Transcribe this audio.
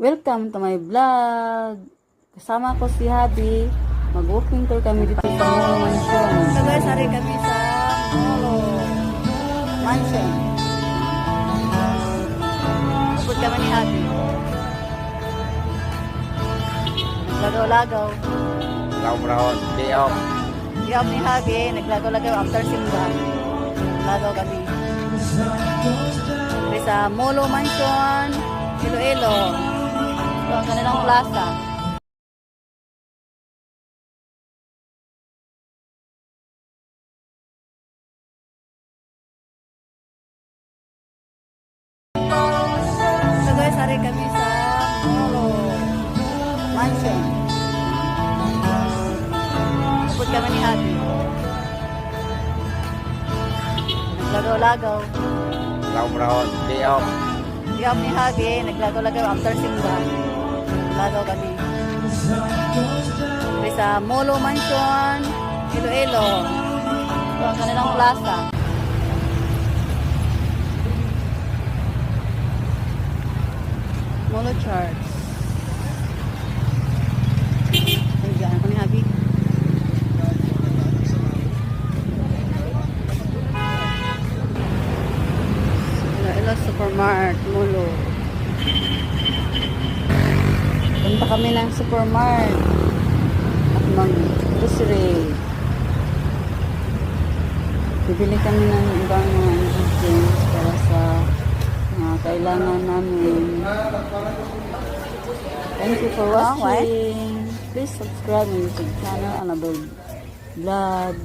Welcome to my vlog. Kasama ko si Habi. Mag-walking tour kami dito sa Molo Mansion. So guys, hari kami sa Molo Mansion. Upod kami ni Habi. Lagaw-lagaw. Brown, day off. Day off ni Habi. Naglagaw-lagaw after simba. Lagaw kami. Dito sa Molo Mansion, Iloilo. Ito ang kanilang plaza. So guys, hari kami sa Molo Mansion. Upod kami ni Habi. Naglagaw-lagaw. Brown, day off. Day off ni Habi. Naglagaw-lagaw after simba. Lagaw kami. Dito sa Molo Mansion, Iloilo. Ito ang kanilang plaza. Molo Church. Ayan, ako ni Habi. Iloilo Supermart, Molo. Punta kami ng supermart at mag-grocery. Bibili kami ng ibang mga ingredients para sa mga kailangan namin. Thank you for watching. Please subscribe my YouTube channel, Annabel Vlog.